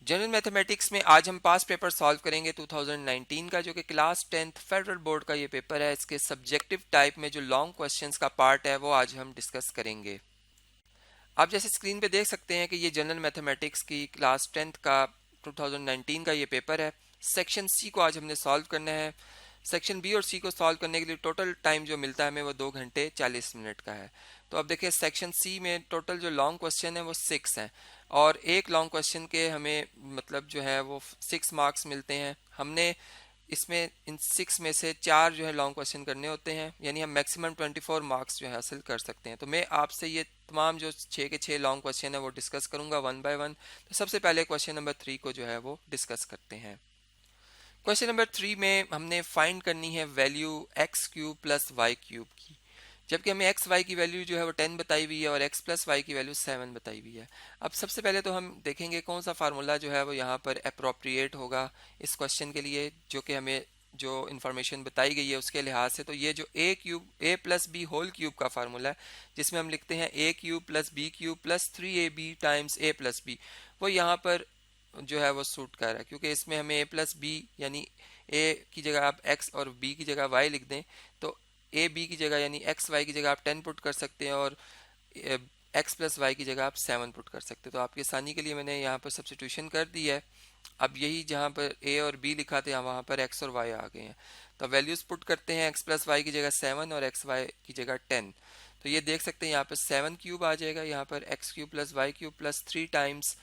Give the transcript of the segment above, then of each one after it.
General mathematics में आज हम पास पेपर सॉल्व करेंगे 2019 का, जो कि क्लास 10th फेडरल बोर्ड का ये पेपर है। इसके सब्जेक्टिव टाइप में जो लॉन्ग क्वेश्चंस का पार्ट है वो आज हम डिस्कस करेंगे। आप जैसे स्क्रीन पे देख सकते हैं कि ये जनरल मैथमेटिक्स की क्लास 10th का 2019 का ये पेपर है। सेक्शन सी को आज हमने सॉल्व करना है। सेक्शन बी और सी को सॉल्व करने के लिए टोटल टाइम जो मिलता है हमें वो 2 घंटे 40 मिनट का है। तो अब देखिए सेक्शन सी में टोटल जो लॉन्ग क्वेश्चन है वो 6 हैं और एक लॉन्ग क्वेश्चन के हमें मतलब जो है वो 6 मार्क्स मिलते हैं। हमने इसमें इन 6 में से 4 जो है लॉन्ग क्वेश्चन करने होते हैं, यानी हम मैक्सिमम 24 मार्क्स जो है हासिल कर सकते हैं। तो मैं आपसे ये तमाम जो 6 के 6 लॉन्ग क्वेश्चन है वो डिस्कस करूंगा वन बाय वन। तो सबसे पहले क्वेश्चन नंबर 3 को जो है वो डिस्कस करते हैं। क्वेश्चन नंबर 3 में हमने फाइंड करनी है value x cube plus y cube की, जबकि हमें एक्स वाई की वैल्यू जो है वो 10 बताई हुई है और एक्स प्लस वाई की वैल्यू 7 बताई हुई है। अब सबसे पहले तो हम देखेंगे कौन सा फार्मूला जो है वो यहाँ पर अप्रोप्रिएट होगा इस क्वेश्चन के लिए, जो कि हमें जो इन्फॉर्मेशन बताई गई है उसके लिहाज से। तो ये जो A cube A plus B whole cube का फार्मूला है, जिसमें हम लिखते हैं A cube plus B cube plus 3ab times A plus B, वो यहाँ पर जो है वो सूट कर रहा है, क्योंकि इसमें हमें ए प्लस बी यानी ए की जगह आप एक्स और बी की जगह वाई लिख दें तो ए बी की जगह यानी एक्स वाई की जगह आप 10 पुट कर सकते हैं और एक्स प्लस वाई की जगह आप 7 पुट कर सकते हैं। तो आपकी आसानी के लिए मैंने यहाँ पर सब्स्टिट्यूशन कर दी है। अब यही जहाँ पर ए और बी लिखा था वहाँ पर एक्स और वाई आ गए हैं। तो वैल्यूज पुट करते हैं, एक्स प्लस वाई की जगह 7 और एक्स वाई की जगह 10। तो ये देख सकते हैं यहाँ पर 7 क्यूब आ जाएगा, यहाँ पर x cube plus y cube plus 3 times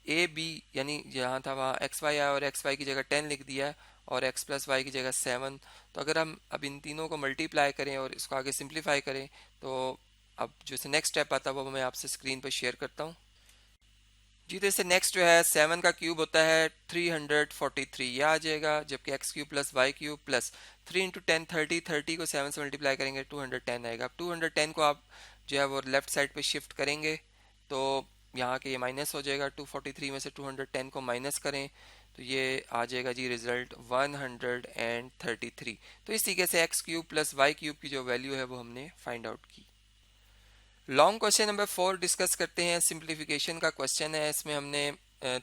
a b, यानी जहाँ था वहाँ एक्स वाई आया और एक्स वाई की जगह 10 लिख दिया है और एक्स प्लस वाई की जगह 7। तो अगर हम अब इन तीनों को मल्टीप्लाई करें और इसको आगे सिंप्लीफाई करें तो अब जो नेक्स्ट स्टेप आता है वो मैं आपसे स्क्रीन पर शेयर करता हूँ जी। तो इससे नेक्स्ट जो है 7 का क्यूब होता है 343, ये आ जाएगा, जबकि x cube plus y cube plus 3 into 10 30, 30 को 7 से मल्टीप्लाई करेंगे 210 आएगा। अब 210 को आप जो है वो लेफ्ट साइड पे शिफ्ट करेंगे तो यहाँ के ये माइनस हो जाएगा। 243 में से 210 को माइनस करें तो ये आ जाएगा जी रिजल्ट 133। तो इस तरीके से x cube plus y cube की जो वैल्यू है वो हमने फाइंड आउट की। लॉन्ग क्वेश्चन नंबर 4 डिस्कस करते हैं। सिंप्लीफिकेशन का क्वेश्चन है। इसमें हमने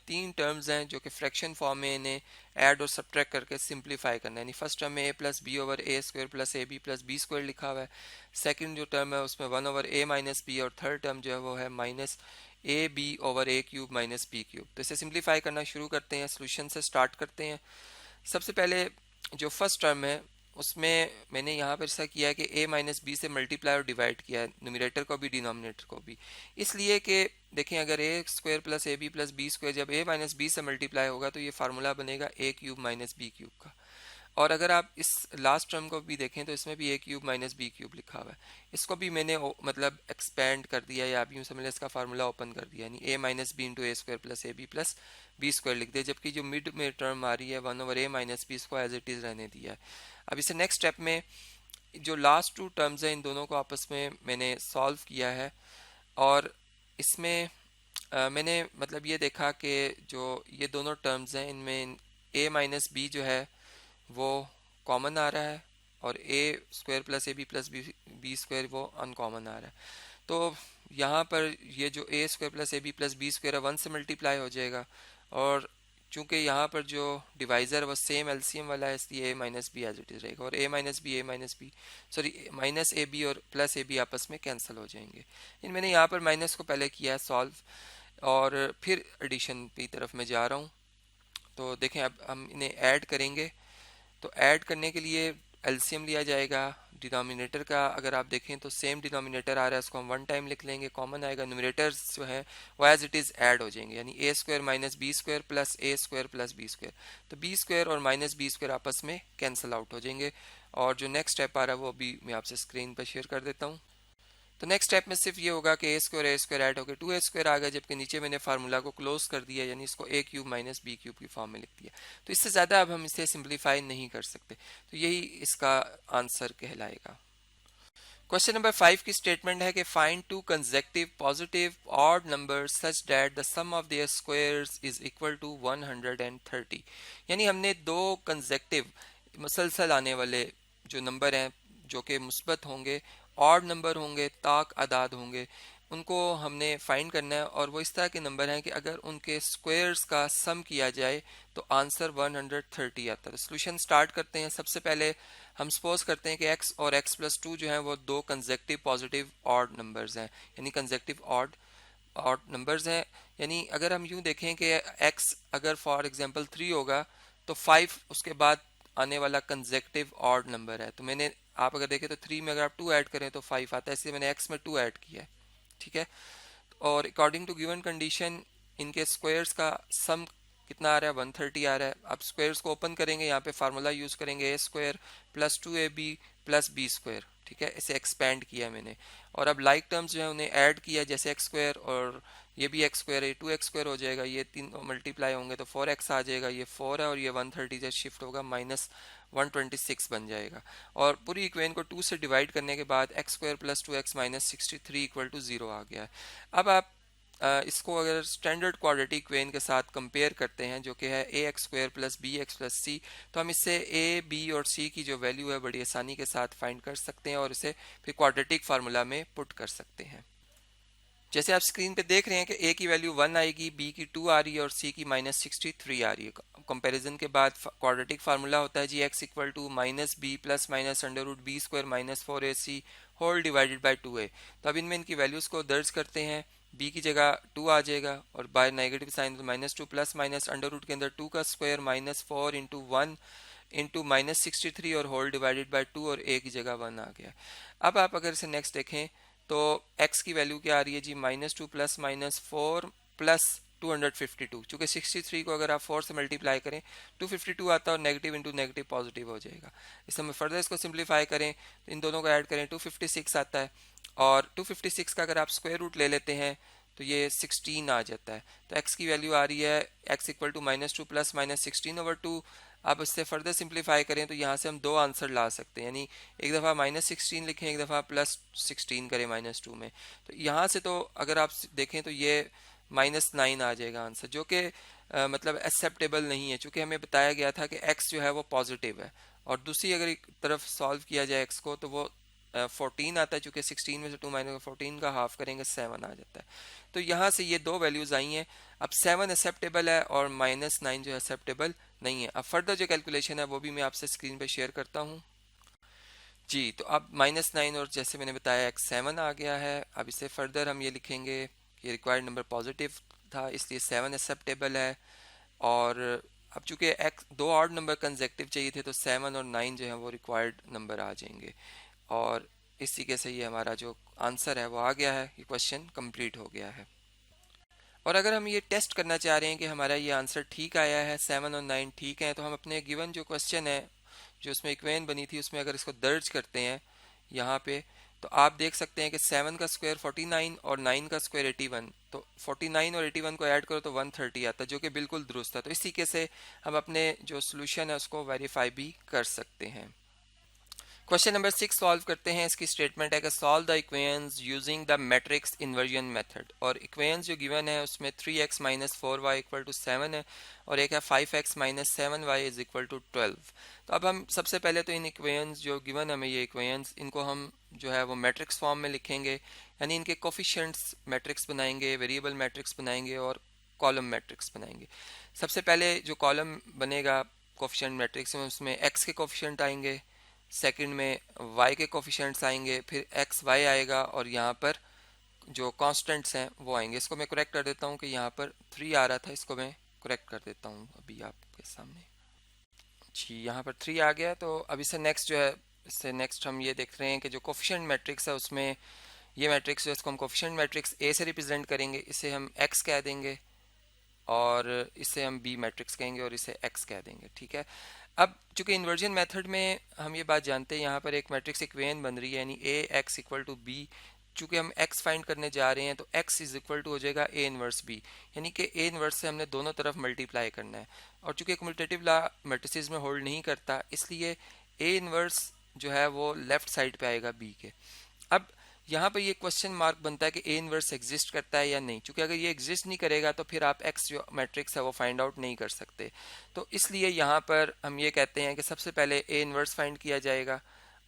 3 टर्म्स हैं जो कि फ्रैक्शन फॉर्म में इन्हें ऐड और सब्ट्रैक्ट करके सिंप्लीफाई करना है। यानी फर्स्ट टर्म में A plus B over A square plus A B plus B square लिखा हुआ है। सेकंड जो टर्म है उसमें 1 ओवर ए माइनस बी और थर्ड टर्म जो है वो है minus A B over A cube minus B cube. तो इसे सिंप्लीफाई करना शुरू करते हैं, सोल्यूशन से स्टार्ट करते हैं। सबसे पहले जो फर्स्ट टर्म है उसमें मैंने यहाँ पर ऐसा किया है कि a माइनस बी से मल्टीप्लाई और डिवाइड किया है, न्यूमरेटर को भी डिनोमिनेटर को भी, इसलिए कि देखें अगर A square plus A B plus B square जब a माइनस बी से मल्टीप्लाई होगा तो ये फार्मूला बनेगा a cube minus B cube का। और अगर आप इस लास्ट टर्म को भी देखें तो इसमें भी a cube minus B cube लिखा हुआ है, इसको भी मैंने मतलब एक्सपेंड कर दिया या आप यूँ समझ लें इसका फार्मूला ओपन कर दिया, यानी a minus b into a square plus A B plus B square लिख दिया। जबकि जो मिड में टर्म आ रही है 1 ओवर ए माइनस बी इसको एज इट इज़ रहने दिया है। अब इसे नेक्स्ट स्टेप में जो लास्ट 2 टर्म्स हैं इन दोनों को आपस में मैंने सॉल्व किया है और इसमें मैंने मतलब ये देखा कि जो ये दोनों टर्म्स हैं इनमें a माइनस बी जो है वो कॉमन आ रहा है और A square plus A B plus B square वो अनकॉमन आ रहा है। तो यहाँ पर ये जो A square plus A B plus B square है 1 से मल्टीप्लाई हो जाएगा और चूंकि यहाँ पर जो डिवाइज़र वो सेम एलसीएम वाला है इसलिए A minus B as it is रहेगा और A minus B sorry minus A B और प्लस ए बी आपस में कैंसिल हो जाएंगे। इन मैंने यहाँ पर माइनस को पहले किया है सॉल्व और फिर एडिशन की तरफ मैं जा रहा हूँ। तो देखें अब हम इन्हें ऐड करेंगे तो ऐड करने के लिए एलसीएम लिया जाएगा डिनोमिनेटर का। अगर आप देखें तो सेम डिनोमिनेटर आ रहा है, उसको हम 1 टाइम लिख लेंगे, कॉमन आएगा, न्यूमरेटर्स जो है वो एज इट इज़ ऐड हो जाएंगे, यानी A square minus B square plus A square plus B square. तो बी स्क्वायर और माइनस बी स्क्वायर आपस में कैंसिल आउट हो जाएंगे और जो नेक्स्ट स्टेप आ रहा है वो अभी मैं आपसे स्क्रीन पर शेयर कर देता हूँ। तो नेक्स्ट स्टेप में सिर्फ ये होगा कि ए स्क्वायर ऐड होकर 2a स्क्वायर आ गया, जबकि नीचे मैंने फार्मूला को क्लोज कर दिया, यानी इसको a cube minus B cube की फॉर्म में लिख दिया। तो इससे ज़्यादा अब हम इसे सिंप्लीफाई नहीं कर सकते, तो यही इसका आंसर कहलाएगा। क्वेश्चन नंबर 5 की स्टेटमेंट है कि find 2 consecutive positive odd number such that the sum of their squares is equal to 130। यानी हमने 2 कंसेक्टिव मुसलसल आने वाले जो नंबर हैं जो कि मुस्बत होंगे, ऑड नंबर होंगे, ताक आदाद होंगे, उनको हमने फाइंड करना है, और वो इस तरह के नंबर हैं कि अगर उनके स्क्वायर्स का सम किया जाए तो आंसर 130 आता है। तो सोल्यूशन स्टार्ट करते हैं। सबसे पहले हम सपोज करते हैं कि x और x+2 जो है वो दो कंसेक्टिव पॉजिटिव ऑड नंबर्स हैं, यानी कंसेक्टिव ऑड ऑड नंबर्स हैं। यानी अगर हम यूं देखें कि x अगर फॉर एग्जांपल 3 होगा तो 5 उसके बाद आने वाला कंसेक्टिव ऑड नंबर है। तो मैंने, आप अगर देखें तो 3 में अगर आप 2 ऐड करें तो 5 आता है, इसलिए मैंने x में 2 ऐड किया है। ठीक है, और अकॉर्डिंग टू गिवन कंडीशन इनके स्क्वायर्स का सम कितना आ रहा है, 130 आ रहा है। अब स्क्वायर्स को ओपन करेंगे, यहाँ पे फार्मूला यूज करेंगे A square plus 2ab plus B square. ठीक है, इसे एक्सपेंड किया मैंने, और अब लाइक टर्म्स जो है उन्हें ऐड किया, जैसे एक्स स्क्वायर और ये भी एक्स स्क्वायर है, 2x स्क्वायर हो जाएगा, ये तीन मल्टीप्लाई होंगे तो 4x आ जाएगा, ये 4 है और ये 130 से शिफ्ट होगा माइनस 126 बन जाएगा। और पूरी इक्वेशन को 2 से डिवाइड करने के बाद x square plus 2x minus 63 equal to 0 आ गया है। अब आप इसको अगर स्टैंडर्ड क्वाड्रेटिक इक्वेशन के साथ कंपेयर करते हैं, जो कि है A X square plus B X plus C, तो हम इससे ए बी और सी की जो वैल्यू है बड़ी आसानी के साथ फाइंड कर सकते हैं और इसे फिर क्वाड्रेटिक फार्मूला में पुट कर सकते हैं। जैसे आप स्क्रीन पे देख रहे हैं कि ए की वैल्यू 1 आएगी, बी की 2 आ रही है और सी की माइनस 63 आ रही है। कंपैरिजन के बाद क्वाड्रेटिक फार्मूला होता है जी X equal to minus B plus minus under root B square minus 4ac whole divided by 2a। तो अब इनमें इनकी वैल्यूज को दर्ज करते हैं। बी की जगह 2 आ जाएगा और बाय नेगेटिव साइन तो minus 2 plus minus under root के अंदर 2 का square minus 4 into 1 into minus 63 और होल डिवाइडेड बाई 2 और a की जगह 1 आ गया। अब आप अगर इसे नेक्स्ट देखें तो x की वैल्यू क्या आ रही है जी, माइनस 2 प्लस माइनस 4 प्लस 252। चूंकि 63 को अगर आप 4 से मल्टीप्लाई करें 252 आता है और नेगेटिव इंटू नेगेटिव पॉजिटिव हो जाएगा। इस समय फर्दर इसको सिंप्लीफाई करें तो इन दोनों को ऐड करें 256 आता है, और 256 का अगर आप स्क्वायर रूट ले लेते हैं तो ये 16 आ जाता है। तो x की वैल्यू आ रही है x equal to minus 2 plus minus 16/2। आप इससे फर्दर सिंप्लीफाई करें तो यहाँ से हम दो आंसर ला सकते हैं, यानी एक दफ़ा माइनस 16 लिखें, एक दफ़ा प्लस 16 करें माइनस 2 में। तो यहाँ से तो अगर आप देखें तो ये -9 आ जाएगा आंसर, जो कि मतलब एक्सेप्टेबल नहीं है, क्योंकि हमें बताया गया था कि x जो है वो पॉजिटिव है। और दूसरी अगर एक तरफ सॉल्व किया जाए x को तो वो 14 आता है, चूंकि 16 में से 2 माइनस 14 का हाफ करेंगे 7 आ जाता है। तो यहाँ से ये दो वैल्यूज आई हैं। अब 7 एक्सेप्टेबल है और -9 जो एक्सेप्टेबल नहीं है। अब फर्दर जो कैलकुलेशन है वो भी मैं आपसे स्क्रीन पे शेयर करता हूँ जी। तो अब -9 और जैसे मैंने बताया x7 आ गया है। अब इसे फर्दर हम ये लिखेंगे कि रिक्वायर्ड नंबर पॉजिटिव था, इसलिए 7 एक्सेप्टेबल है। और अब चूंकि x दो ऑड नंबर कंसेक्टिव चाहिए थे तो 7 और 9 जो है वो रिक्वायर्ड नंबर आ जाएंगे। और इस तरीके से ये हमारा जो आंसर है वो आ गया है, ये क्वेश्चन कंप्लीट हो गया है। और अगर हम ये टेस्ट करना चाह रहे हैं कि हमारा ये आंसर ठीक आया है, 7 और 9 ठीक है, तो हम अपने गिवन जो क्वेश्चन है जो उसमें इक्वेशन बनी थी उसमें अगर इसको दर्ज करते हैं यहाँ पे, तो आप देख सकते हैं कि 7 का स्क्वायर 49 और 9 का स्क्वायर 81। तो 49 और 81 को ऐड करो तो 130 आता है, जो कि बिल्कुल दुरुस्त है। तो इस तरीके से हम अपने जो सोल्यूशन है उसको वेरीफाई भी कर सकते हैं। क्वेश्चन नंबर 6 सॉल्व करते हैं। इसकी स्टेटमेंट है कि solve the equations using the matrix inversion method. और इक्वेशंस जो गिवन है उसमें 3x minus 4y equal to 7 है और एक है 5x minus 7y is equal to 12। तो अब हम सबसे पहले तो इन इक्वेशंस जो गिवन हमें ये इक्वेशंस, इनको हम जो है वो मैट्रिक्स फॉर्म में लिखेंगे, यानी इनके कोफिशिएंट्स मैट्रिक्स बनाएंगे, वेरिएबल मैट्रिक्स बनाएंगे और कॉलम मैट्रिक्स बनाएंगे। सबसे पहले जो कॉलम बनेगा कोफिशिएंट मैट्रिक्स में, उसमें x के कोफिशिएंट आएंगे, सेकंड में y के कोफिशिएंट्स आएंगे, फिर एक्स वाई आएगा और यहाँ पर जो कांस्टेंट्स हैं वो आएंगे। इसको मैं करेक्ट कर देता हूँ कि यहाँ पर 3 आ रहा था, इसको मैं करेक्ट कर देता हूँ अभी आपके सामने जी। यहाँ पर 3 आ गया। तो अब इससे नेक्स्ट जो है, इससे नेक्स्ट हम ये देख रहे हैं कि जो कोफिशिएंट मैट्रिक्स है उसमें ये मैट्रिक्स जो है इसको हम कोफिशिएंट मैट्रिक्स ए से रिप्रेजेंट करेंगे, इसे हम एक्स कह देंगे, और इसे हम बी मैट्रिक्स कहेंगे और इसे एक्स कह देंगे। ठीक है, अब चूंकि इन्वर्जन मेथड में हम ये बात जानते हैं, यहाँ पर एक मैट्रिक्स इक्वेशन बन रही है, यानी ए एक्स इक्वल टू बी। चूंकि हम x फाइंड करने जा रहे हैं तो x इज इक्वल टू हो जाएगा a इनवर्स b, यानी कि a इनवर्स से हमने दोनों तरफ मल्टीप्लाई करना है। और चूंकि कम्यूटेटिव लॉ मैट्रिसेस में होल्ड नहीं करता, इसलिए a इनवर्स जो है वो लेफ्ट साइड पे आएगा b के। अब यहाँ पर ये क्वेश्चन मार्क बनता है कि ए इनवर्स एग्जिस्ट करता है या नहीं, क्योंकि अगर ये एग्जिस्ट नहीं करेगा तो फिर आप एक्स जो मैट्रिक्स है वो फाइंड आउट नहीं कर सकते। तो इसलिए यहाँ पर हम ये कहते हैं कि सबसे पहले ए इनवर्स फाइंड किया जाएगा,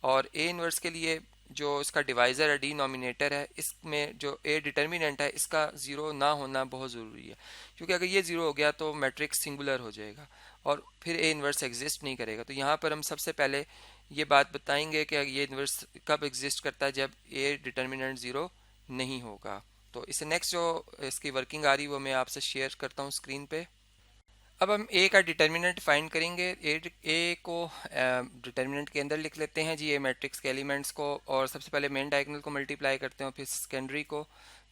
और ए इनवर्स के लिए जो इसका डिवाइज़र है, डिनोमिनेटर है, इसमें जो ए डिटर्मिनेंट है इसका ज़ीरो ना होना बहुत ज़रूरी है, क्योंकि अगर ये ज़ीरो हो गया तो मैट्रिक्स सिंगुलर हो जाएगा और फिर ए इन्वर्स एग्जिस्ट नहीं करेगा। तो यहाँ पर हम सबसे पहले ये बात बताएंगे कि ये इन्वर्स कब एग्जिस्ट करता है, जब ए डिटर्मिनेंट ज़ीरो नहीं होगा। तो इससे नेक्स्ट जो इसकी वर्किंग आ रही वो मैं आपसे शेयर करता हूँ स्क्रीन पे। अब हम ए का डिटर्मिनेंट फाइंड करेंगे। ए को डिटर्मिनेंट के अंदर लिख लेते हैं जी, ए मैट्रिक्स के एलिमेंट्स को, और सबसे पहले मेन डायगोनल को मल्टीप्लाई करते हैं और फिर सेकेंडरी को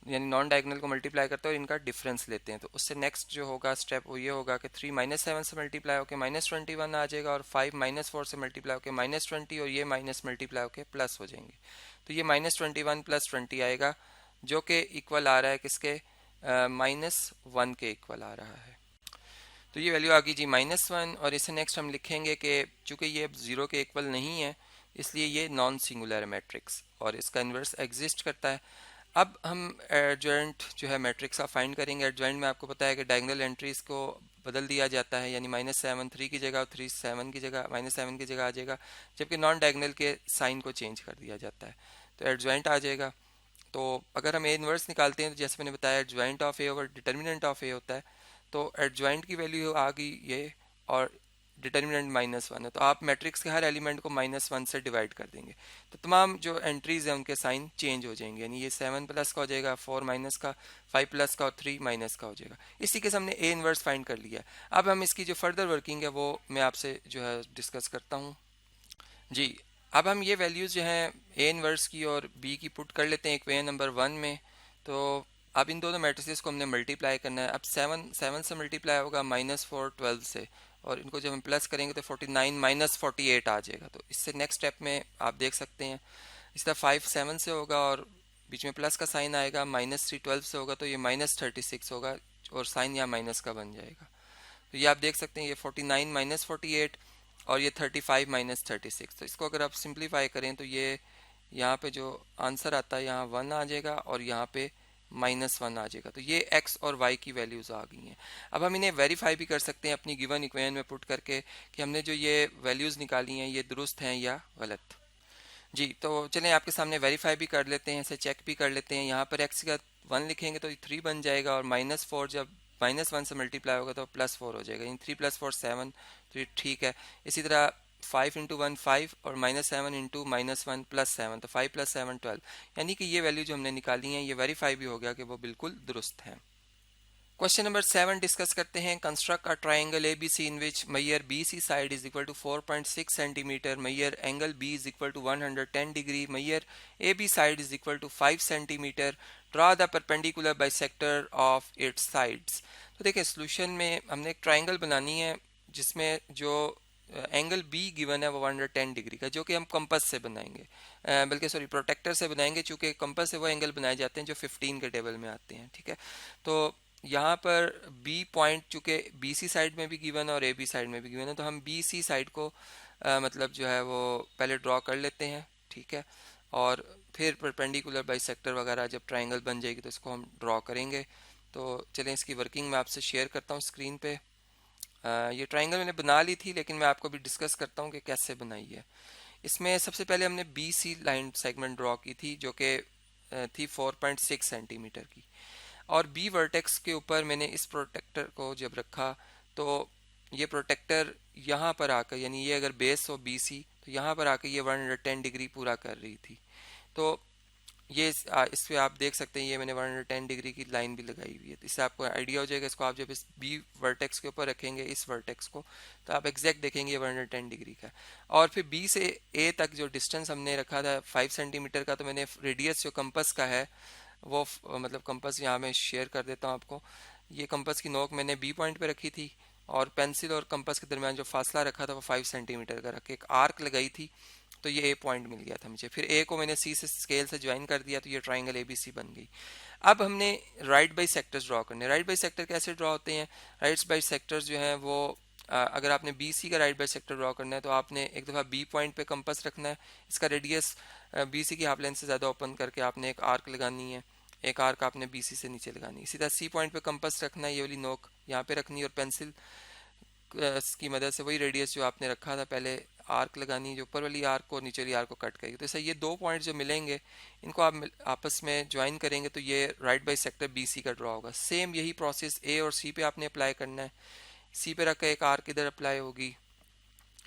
यानी नॉन डायगोनल को मल्टीप्लाई करते हैं और इनका डिफरेंस लेते हैं। तो उससे नेक्स्ट जो होगा स्टेप वो ये होगा कि 3 -7 से मल्टीप्लाई होकर -21 आ जाएगा, और 5 -4 से मल्टीप्लाई होकर -20, और ये माइनस मल्टीप्लाई होकर प्लस हो जाएंगे। तो ये -21 + 20 आएगा, जो कि इक्वल आ रहा है किसके, -1 के इक्वल आ रहा है। तो ये वैल्यू आ गई जी -1, और इसे नेक्स्ट हम लिखेंगे कि चूंकि ये अब ज़ीरो के इक्वल नहीं है इसलिए ये नॉन सिंगुलर है मैट्रिक्स और इसका इन्वर्स एग्जिस्ट करता है। अब हम एडजॉइंट जो है मैट्रिक्स का फाइंड करेंगे। एडजॉइंट में आपको पता है कि डायगोनल एंट्रीज को बदल दिया जाता है, यानी -7 3 की जगह और 3 7 की जगह -7 की जगह आ जाएगा, जबकि नॉन डायगोनल के साइन को चेंज कर दिया जाता है, तो एडजॉइंट आ जाएगा। तो अगर हम ए इन्वर्स निकालते हैं तो जैसे मैंने बताया adjoint of A over determinant of A होता है, तो एडजॉइंट की वैल्यू आ गई ये, और डिटर्मिनेंट -1 है, तो आप मैट्रिक्स के हर एलिमेंट को -1 से डिवाइड कर देंगे, तो तमाम जो एंट्रीज हैं उनके साइन चेंज हो जाएंगे, यानी ये 7 प्लस का हो जाएगा, 4 माइनस का, 5 प्लस का और 3 माइनस का हो जाएगा। इसी के हमने ए इन्वर्स फाइंड कर लिया। अब हम इसकी जो फर्दर वर्किंग है वो मैं आपसे जो है डिस्कस करता हूँ जी। अब हम ये वैल्यूज़ जो हैं ए इनवर्स की और बी की पुट कर लेते हैं इक्वेशन नंबर 1 में। तो अब इन दोनों मैट्रिसेस को हमने मल्टीप्लाई करना है। अब 7 से मल्टीप्लाई होगा -4 12 से, और इनको जब हम प्लस करेंगे तो 49 -48 आ जाएगा। तो इससे नेक्स्ट स्टेप में आप देख सकते हैं इस तरह 5 7 से होगा और बीच में प्लस का साइन आएगा, -3 12 से होगा तो ये -36 होगा और साइन यहाँ माइनस का बन जाएगा। तो ये आप देख सकते हैं ये 49 -48 और ये 35 -36। तो इसको अगर आप सिंप्लीफाई करें तो ये यहाँ पे जो आंसर आता है यहाँ 1 आ जाएगा और यहाँ पे -1 आ जाएगा। तो ये x और y की वैल्यूज़ आ गई हैं। अब हम इन्हें वेरीफाई भी कर सकते हैं अपनी गिवन इक्वेशन में पुट करके कि हमने जो ये वैल्यूज़ निकाली हैं ये दुरुस्त हैं या गलत। जी, तो चलें आपके सामने वेरीफाई भी कर लेते हैं, इसे चेक भी कर लेते हैं। यहाँ पर x का 1 लिखेंगे तो 3 बन जाएगा, और -4 जब -1 से मल्टीप्लाई होगा तो +4 हो जाएगा, यानी 3 + 4 7। तो ये ठीक है। इसी तरह 5 × 1 5 और -7 × -1 +7, तो 5 + 7 12, यानी कि ये वैल्यू जो हमने निकाली है ये वेरीफाई भी हो गया कि वो बिल्कुल दुरुस्त है। क्वेश्चन नंबर 7 डिस्कस करते हैं। Construct a triangle A B C in which measure B C side is equal to 4.6 centimetre, measure angle B is equal to 110 degree, measure A B side is equal to 5 centimetre, draw the perpendicular bisector of its sides. तो देखिए solution में हमने एक triangle बनानी है जिसमें जो angle be given है वो 110 डिग्री का, जो कि हम कंपास से बनाएंगे, बल्कि सॉरी प्रोटेक्टर से बनाएंगे, चूंकि कंपास से वो एंगल बनाए जाते हैं जो 15 के टेबल में आते हैं। ठीक है, तो यहाँ पर बी पॉइंट चूंकि बी सी साइड में भी गिवन है और ए बी साइड में भी गिवन है, तो हम बी सी साइड को मतलब जो है वो पहले ड्रॉ कर लेते हैं। ठीक है, और फिर परपेंडिकुलर बाइसेक्टर वगैरह जब ट्राइंगल बन जाएगी तो इसको हम ड्रॉ करेंगे। तो चलें इसकी वर्किंग मैं आपसे शेयर करता हूँ स्क्रीन पे। ये ट्राइंगल मैंने बना ली थी लेकिन मैं आपको भी डिस्कस करता हूँ कि कैसे बनाई है। इसमें सबसे पहले हमने B C line segment draw की थी जो कि थी 4.6 सेंटीमीटर की, और बी वर्टेक्स के ऊपर मैंने इस प्रोटेक्टर को जब रखा तो ये प्रोटेक्टर यहाँ पर आकर, यानी ये अगर बेस हो बी सी तो यहाँ पर आकर ये 110 डिग्री पूरा कर रही थी। तो ये इस पे आप देख सकते हैं ये मैंने 110 डिग्री की लाइन भी लगाई हुई है, तो इससे आपको आइडिया हो जाएगा। इसको आप जब इस बी वर्टेक्स के ऊपर रखेंगे इस वर्टेक्स को, तो आप एग्जैक्ट देखेंगे ये 110 डिग्री का। और फिर बी से ए तक जो डिस्टेंस हमने रखा था 5 सेंटीमीटर का, तो मैंने रेडियस जो कंपास का है वो मतलब कंपास यहाँ मैं शेयर कर देता हूँ आपको। ये कंपास की नोक मैंने बी पॉइंट पे रखी थी और पेंसिल और कंपास के दरमियान जो फासला रखा था वो 5 सेंटीमीटर का रख के एक आर्क लगाई थी, तो ये ए पॉइंट मिल गया था मुझे। फिर ए को मैंने सी से स्केल से ज्वाइन कर दिया, तो ये ट्राइंगल ए बी सी बन गई। अब हमने राइट बाई सेक्टर्स ड्रॉ करने। राइट बाई सेक्टर कैसे ड्रॉ होते हैं? राइट बाई सेक्टर्स जो हैं वो अगर आपने बी सी का राइट बाई सेक्टर ड्रॉ करना है तो आपने एक दफ़ा बी पॉइंट पे कंपास रखना है, इसका रेडियस बी सी की हाफ लेंथ से ज़्यादा ओपन करके आपने एक आर्क लगानी है, एक आर्क आपने बी सी से नीचे लगानी है। इसी तरह सी पॉइंट पे कंपास रखना है, ये वाली नोक यहाँ पे रखनी है, और पेंसिल की मदद से वही रेडियस जो आपने रखा था पहले, आर्क लगानी, जो ऊपर वाली आर्क को और नीचे वाली आर्क को कट करेगी। तो ऐसा ये दो पॉइंट जो मिलेंगे इनको आप आपस में ज्वाइन करेंगे तो ये right bisector B C का ड्रॉ होगा। सेम यही प्रोसेस ए और सी पे आपने अप्लाई करना है। सी पे रख कर एक आर्क इधर अप्लाई होगी,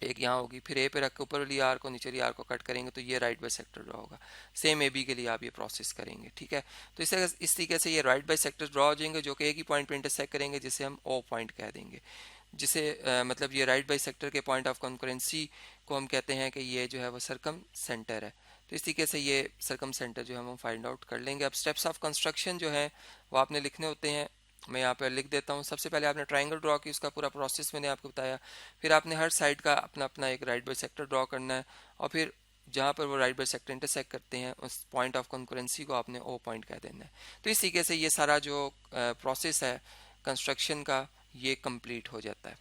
एक यहाँ होगी, फिर ए पे रख के ऊपर वाली आर को नीचे वाली आर को कट करेंगे तो ये राइट बाई सेक्टर ड्रॉ होगा। सेम ए बी के लिए आप ये प्रोसेस करेंगे, ठीक है। तो इस तरीके से ये राइट बाई सेक्टर ड्रॉ हो जाएंगे जो कि एक ही पॉइंट पे इंटरसेक्ट करेंगे, जिसे हम ओ पॉइंट कह देंगे। जिसे मतलब ये राइट बाई सेक्टर के पॉइंट ऑफ कॉन्करेंसी को हम कहते हैं कि ये जो है वो सर्कम सेंटर है। तो इस तरीके से ये सर्कम सेंटर जो है हम फाइंड आउट कर लेंगे। अब स्टेप्स ऑफ कंस्ट्रक्शन जो है वो आपने लिखने होते हैं, मैं यहाँ पर लिख देता हूँ। सबसे पहले आपने ट्राइंगल ड्रॉ की, उसका पूरा प्रोसेस मैंने आपको बताया। फिर आपने हर साइड का अपना अपना एक राइट बाई सेक्टर ड्रॉ करना है, और फिर जहाँ पर वो राइट बाई सेक्टर इंटरसेक्ट करते हैं उस पॉइंट ऑफ कॉन्करेंसी को आपने ओ पॉइंट कह देना है। तो इस तरीके से ये सारा जो प्रोसेस है कंस्ट्रक्शन का ये कंप्लीट हो जाता है।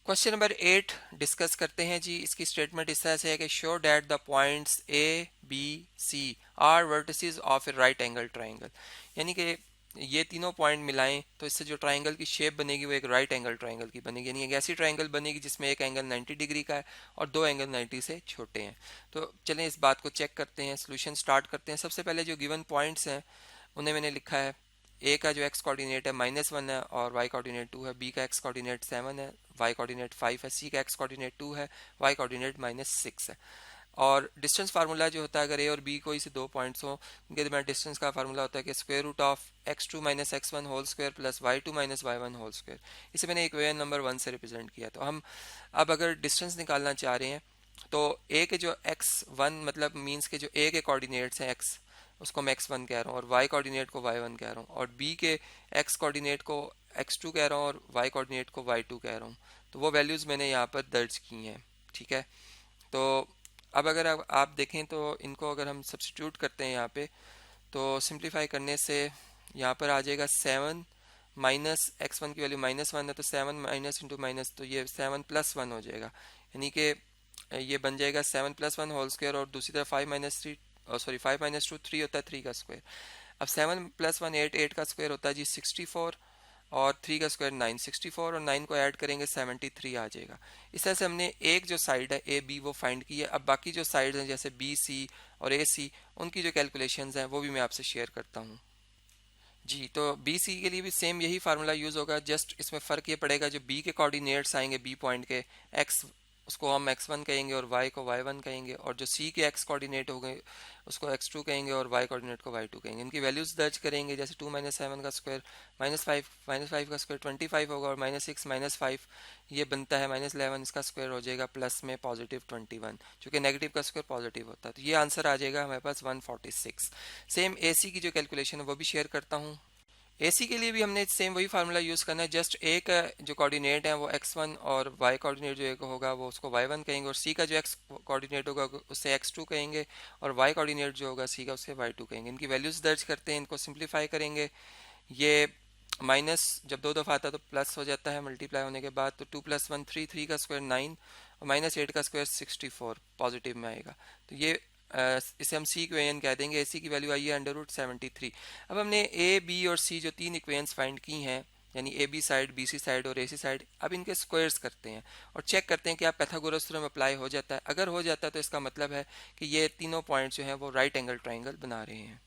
क्वेश्चन नंबर 8 डिस्कस करते हैं जी। इसकी स्टेटमेंट इस तरह से है कि show that the points A B C are vertices of a right angle triangle, यानी कि ये तीनों पॉइंट मिलाएं तो इससे जो ट्राइंगल की शेप बनेगी वो एक राइट एंगल ट्राइंगल की बनेगी, यानी एक ऐसी ट्राइंगल बनेगी जिसमें एक एंगल 90 डिग्री का है और दो एंगल 90 से छोटे हैं। तो चलें इस बात को चेक करते हैं, सोल्यूशन स्टार्ट करते हैं। सबसे पहले जो गिवन पॉइंट्स हैं उन्हें मैंने लिखा है। ए का जो एक्स कोऑर्डिनेट है -1 है और वाई कोऑर्डिनेट 2 है। बी का एक्स कोऑर्डिनेट 7 है, वाई कोऑर्डिनेट 5 है। सी का एक्स कोऑर्डिनेट 2 है, वाई कोऑर्डिनेट -6 है। और डिस्टेंस फार्मूला जो होता है, अगर ए और बी कोई से दो पॉइंट्स हो उनके दरमियान डिस्टेंस का फार्मूला होता है कि square root of x2 minus x1 whole square plus y2 minus y1 whole square. इसे मैंने इक्वेशन नंबर 1 से रिप्रेजेंट किया। तो हम अब अगर डिस्टेंस निकालना चाह रहे हैं तो ए के जो x1 मतलब मीन्स के जो ए के कोऑर्डिनेट्स हैं x, उसको मैं x1 कह रहा हूँ और y कोऑर्डिनेट को y1 कह रहा हूँ, और b के x कोऑर्डिनेट को x2 कह रहा हूँ और y कोऑर्डिनेट को y2 कह रहा हूँ। तो वो वैल्यूज़ मैंने यहाँ पर दर्ज की हैं, ठीक है। तो अब अगर आप देखें तो इनको अगर हम सब्स्टिट्यूट करते हैं यहाँ पे तो सिंप्लीफाई करने से यहाँ पर आ जाएगा 7 माइनस x1 की वैल्यू -1 है तो 7 माइनस इंटू माइनस, तो ये 7 + 1 हो जाएगा, यानी कि ये बन जाएगा 7 + 1 होल स्क्वायर। और दूसरी तरफ 5 - 3 सॉरी 5 - 2 3 होता है, 3 का स्क्वायर। अब 7 + 1 8, 8 का स्क्वायर होता है जी 64 और 3 का स्क्वायर 9, 64 और 9 को ऐड करेंगे 73 आ जाएगा। इस तरह से हमने एक जो साइड है ए बी वो फाइंड की है। अब बाकी जो साइड हैं जैसे बी सी और ए सी, उनकी जो कैलकुलेशंस हैं वो भी मैं आपसे शेयर करता हूँ जी। तो बी सी के लिए भी सेम यही फार्मूला यूज़ होगा, जस्ट इसमें फ़र्क ये पड़ेगा जो बी के कोऑर्डिनेट्स आएंगे बी पॉइंट के, एक्स उसको हम x1 कहेंगे और y को y1 कहेंगे, और जो c के x कोऑर्डिनेट हो गए उसको x2 कहेंगे और y कोऑर्डिनेट को y2 कहेंगे। इनकी वैल्यूज़ दर्ज करेंगे, जैसे 2 - 7 का स्क्वायर -5 का स्क्वायर 25 होगा और -6 -5 ये बनता है -11, इसका स्क्वायर हो जाएगा प्लस में +21, चूँकि नेगेटिव का स्क्वायर पॉजिटिव होता है। तो ये आंसर आ जाएगा हमारे पास 146। सेम ए सी की जो कैलकुलेशन है वो भी शेयर करता हूँ। एसी के लिए भी हमने सेम वही फार्मूला यूज़ करना है, जस्ट ए का जो कोऑर्डिनेट है वो x1 और y कोऑर्डिनेट जो एक होगा वो उसको y1 कहेंगे, और c का जो x कोऑर्डिनेट होगा उससे x2 कहेंगे, और y कोऑर्डिनेट जो होगा c का उससे y2 कहेंगे। इनकी वैल्यूज़ दर्ज करते हैं, इनको सिंप्लीफाई करेंगे। ये माइनस जब दो दफ़ा आता है तो प्लस हो जाता है मल्टीप्लाई होने के बाद, तो 2 + 1 3, 3 का स्क्वायर 9 और -8 का स्क्वायर 64 पॉजिटिव में आएगा। तो ये इसे हम सी इक्वेशन कह देंगे। ए सी की वैल्यू आई है √73। अब हमने ए बी और सी जो तीन इक्वेशंस फाइंड की हैं, यानी A B side, B C side और ए सी साइड, अब इनके स्क्वायर्स करते हैं और चेक करते हैं कि आप पैथागोरस थ्योरम अप्लाई हो जाता है। अगर हो जाता है तो इसका मतलब है कि ये तीनों पॉइंट जो हैं वो राइट एंगल ट्राइंगल बना रहे हैं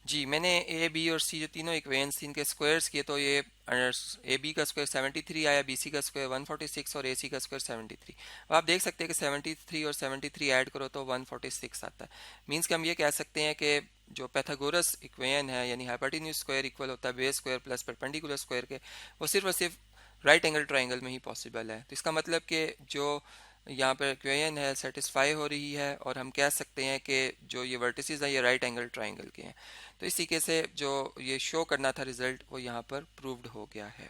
जी। मैंने ए बी और सी जो तीनों इक्वेशंस थी इनके स्क्वायर्स किए, तो ये ए बी का स्क्वायर 73 आया, बी सी का स्क्वायर 146 और ए सी का स्क्वायर 73। अब आप देख सकते हैं कि 73 और 73 ऐड करो तो 146 आता है। मीन्स कि हम ये कह सकते हैं कि जो पैथागोरस इक्वेशन है यानी हाइपोटेन्यूज स्क्वायर इक्वल होता है base square plus perpendicular square के, वो सिर्फ और सिर्फ राइट एंगल ट्राइंगल में ही पॉसिबल है। तो इसका मतलब कि जो यहाँ पर इक्वेशन है सेटिस्फाई हो रही है, और हम कह सकते हैं कि जो ये वर्टिसेस हैं ये राइट एंगल ट्राइंगल के हैं। तो इस तरीके से जो ये शो करना था रिजल्ट वो यहाँ पर प्रूव्ड हो गया है।